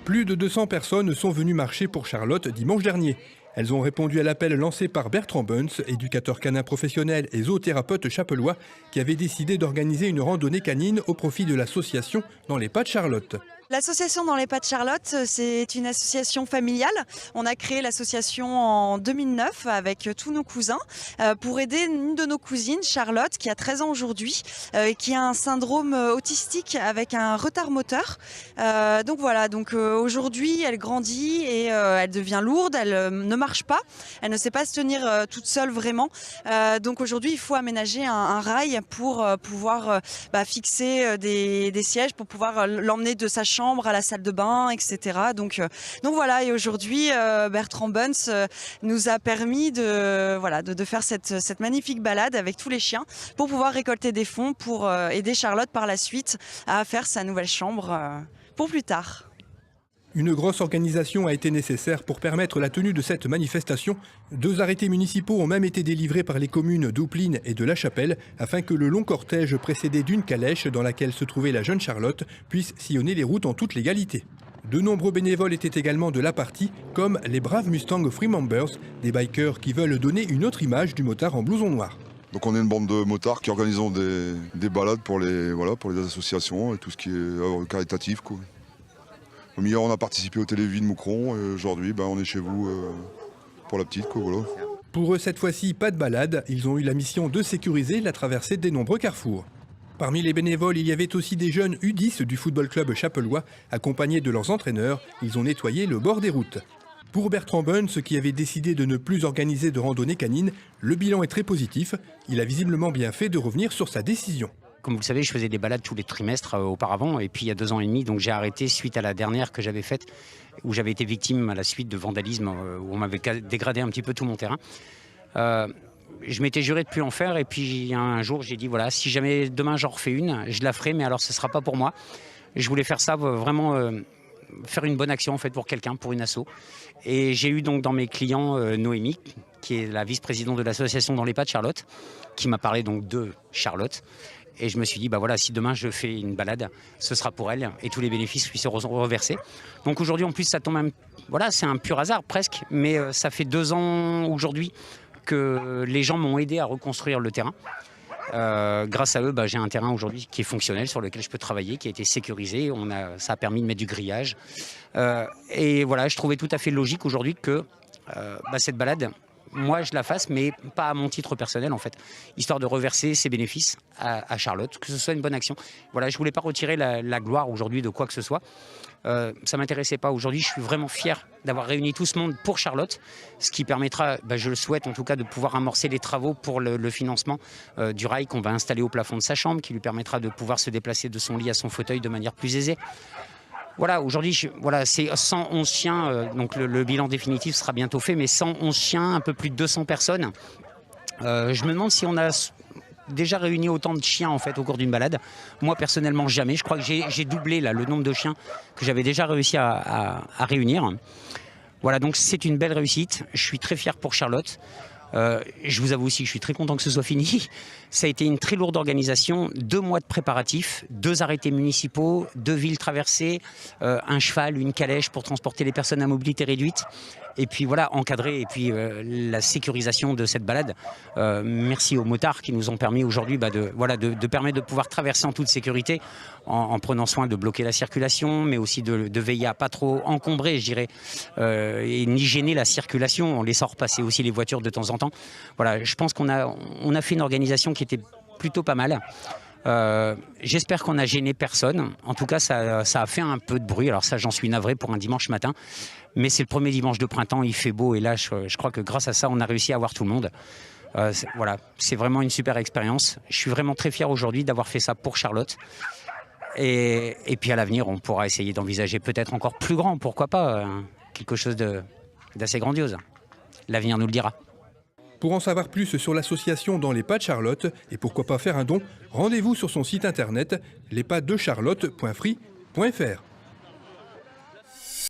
Plus de 200 personnes sont venues marcher pour Charlotte dimanche dernier. Elles ont répondu à l'appel lancé par Bertrand Bunz, éducateur canin professionnel et zoothérapeute chapellois, qui avait décidé d'organiser une randonnée canine au profit de l'association Dans les pas de Charlotte. L'association Dans les pas de Charlotte, c'est une association familiale. On a créé l'association en 2009 avec tous nos cousins pour aider une de nos cousines, Charlotte, qui a 13 ans aujourd'hui, qui a un syndrome autistique avec un retard moteur. Donc voilà, aujourd'hui elle grandit et elle devient lourde, elle ne marche pas, elle ne sait pas se tenir toute seule vraiment. Donc aujourd'hui il faut aménager un rail pour pouvoir fixer des sièges, pour pouvoir l'emmener de sa chambre à la salle de bain, etc. Donc voilà, et aujourd'hui Bertrand Bunz nous a permis de faire cette magnifique balade avec tous les chiens pour pouvoir récolter des fonds pour aider Charlotte par la suite à faire sa nouvelle chambre pour plus tard. Une grosse organisation a été nécessaire pour permettre la tenue de cette manifestation. 2 arrêtés municipaux ont même été délivrés par les communes d'Oupline et de La Chapelle afin que le long cortège précédé d'une calèche dans laquelle se trouvait la jeune Charlotte puisse sillonner les routes en toute légalité. De nombreux bénévoles étaient également de la partie, comme les braves Mustang Free Members, des bikers qui veulent donner une autre image du motard en blouson noir. Donc on est une bande de motards qui organisons des balades pour les associations et tout ce qui est caritatif, quoi. Hier, on a participé au Télévis de Moucron et aujourd'hui, on est chez vous pour la petite, quoi, voilà. Pour eux, cette fois-ci, pas de balade. Ils ont eu la mission de sécuriser la traversée des nombreux carrefours. Parmi les bénévoles, il y avait aussi des jeunes U10 du football club chapellois. Accompagnés de leurs entraîneurs, ils ont nettoyé le bord des routes. Pour Bertrand Bunz, qui avait décidé de ne plus organiser de randonnée canine, le bilan est très positif. Il a visiblement bien fait de revenir sur sa décision. Comme vous le savez, je faisais des balades tous les trimestres auparavant, et puis il y a 2 ans et demi, donc j'ai arrêté suite à la dernière que j'avais faite, où j'avais été victime à la suite de vandalisme, où on m'avait dégradé un petit peu tout mon terrain. Je m'étais juré de plus en faire, et puis un jour j'ai dit voilà, si jamais demain j'en refais une, je la ferai, mais alors ce ne sera pas pour moi. Je voulais faire ça vraiment, faire une bonne action en fait pour quelqu'un, pour une asso. Et j'ai eu donc dans mes clients Noémie, qui est la vice-présidente de l'association Dans les pas de Charlotte, qui m'a parlé donc de Charlotte. Et je me suis dit, voilà, si demain je fais une balade, ce sera pour elle et tous les bénéfices lui seront reversés. Donc aujourd'hui, en plus, ça tombe même, voilà, c'est un pur hasard presque, mais ça fait 2 ans aujourd'hui que les gens m'ont aidé à reconstruire le terrain. Grâce à eux, j'ai un terrain aujourd'hui qui est fonctionnel, sur lequel je peux travailler, qui a été sécurisé. Ça a permis de mettre du grillage. Et voilà, je trouvais tout à fait logique aujourd'hui que cette balade, moi je la fasse, mais pas à mon titre personnel en fait, histoire de reverser ses bénéfices à Charlotte, que ce soit une bonne action. Voilà, je voulais pas retirer la gloire aujourd'hui de quoi que ce soit. Ça m'intéressait pas. Aujourd'hui, je suis vraiment fier d'avoir réuni tout ce monde pour Charlotte, ce qui permettra, je le souhaite en tout cas, de pouvoir amorcer les travaux pour le financement du rail qu'on va installer au plafond de sa chambre, qui lui permettra de pouvoir se déplacer de son lit à son fauteuil de manière plus aisée. Voilà, aujourd'hui, c'est 111 chiens, donc le bilan définitif sera bientôt fait, mais 111 chiens, un peu plus de 200 personnes. Je me demande si on a déjà réuni autant de chiens en fait au cours d'une balade. Moi personnellement jamais. Je crois que j'ai doublé là, le nombre de chiens que j'avais déjà réussi à réunir. Voilà, donc c'est une belle réussite. Je suis très fier pour Charlotte. Je vous avoue aussi que je suis très content que ce soit fini. Ça a été une très lourde organisation, 2 mois de préparatifs, 2 arrêtés municipaux, 2 villes traversées, un cheval, une calèche pour transporter les personnes à mobilité réduite. Et puis voilà, encadrer et puis la sécurisation de cette balade. Merci aux motards qui nous ont permis aujourd'hui de permettre de pouvoir traverser en toute sécurité en prenant soin de bloquer la circulation, mais aussi de veiller à pas trop encombrer, je dirais, et ni gêner la circulation. On les sort passer aussi les voitures de temps en temps. Voilà, je pense qu'on a fait une organisation qui était plutôt pas mal. J'espère qu'on n'a gêné personne. En tout cas, ça a fait un peu de bruit. Alors ça, j'en suis navré pour un dimanche matin. Mais c'est le premier dimanche de printemps, il fait beau. Et là, je crois que grâce à ça, on a réussi à voir tout le monde. Voilà, c'est vraiment une super expérience. Je suis vraiment très fier aujourd'hui d'avoir fait ça pour Charlotte. Et puis à l'avenir, on pourra essayer d'envisager peut-être encore plus grand. Pourquoi pas quelque chose d'assez grandiose. L'avenir nous le dira. Pour en savoir plus sur l'association Dans les pas de Charlotte, et pourquoi pas faire un don, rendez-vous sur son site internet lespatsdecharlotte.free.fr.